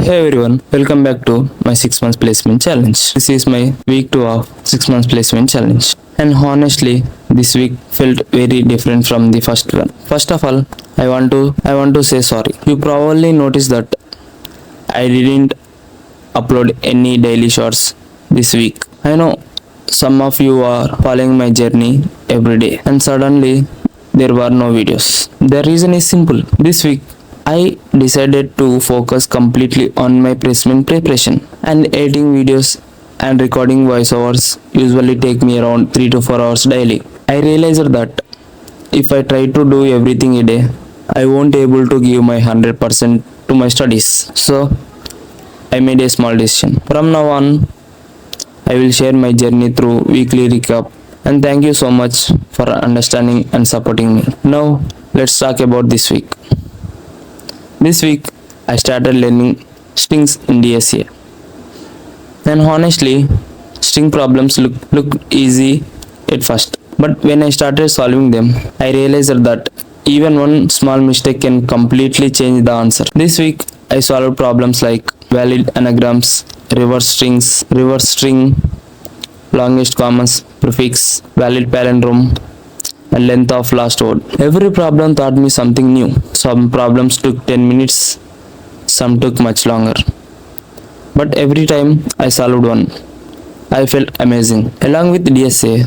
Hey everyone, welcome back to my 6 months placement challenge. This is my week 2 of 6 months placement challenge. And honestly, this week felt very different from the first one. First of all, I want to say sorry. You probably noticed that I didn't upload any daily shorts this week. I know some of you are following my journey every day and suddenly there were no videos. The reason is simple. This week I decided to focus completely on my placement preparation, and editing videos and recording voiceovers usually take me around 3 to 4 hours daily. I realized that if I try to do everything a day, I won't be able to give my 100% to my studies. So I made a small decision. From now on, I will share my journey through weekly recap, and thank you so much for understanding and supporting me. Now let's talk about this week. This week I started learning strings in DSA, and honestly string problems look easy at first, but when I started solving them I realized that even one small mistake can completely change the answer. This week I solved problems like valid anagrams, reverse string, longest common prefix, valid palindrome, and length of last word. Every problem taught me something new. Some problems took 10 minutes, some took much longer. But every time I solved one, I felt amazing. Along with DSA,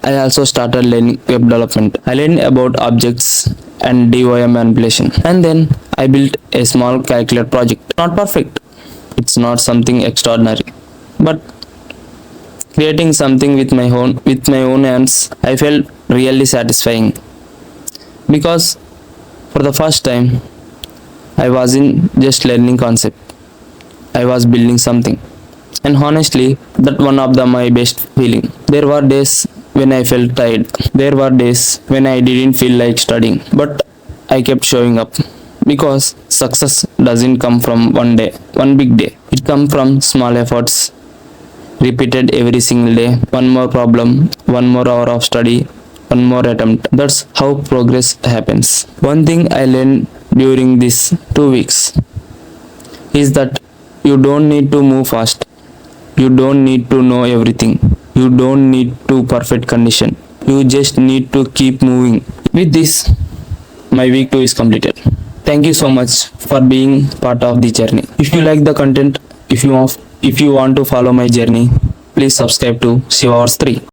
I also started learning web development. I learned about objects and DOM manipulation. And then I built a small calculator project. Not perfect. It's not something extraordinary. But creating something with my own hands, I felt really satisfying, because for the first time I wasn't just learning concept, I was building something. And honestly, that one of my best feeling. There were days when I felt tired, there were days when I didn't feel like studying, but I kept showing up, because success doesn't come from one big day. It comes from small efforts repeated every single day. One more problem, one more hour of study, one more attempt. That's how progress happens. One thing I learned during these 2 weeks is that you don't need to move fast. You don't need to know everything. You don't need to perfect condition. You just need to keep moving. With this, my week 2 is completed. Thank you so much for being part of the journey. If you like the content, if you want to follow my journey, please subscribe to Shiva Hours 3.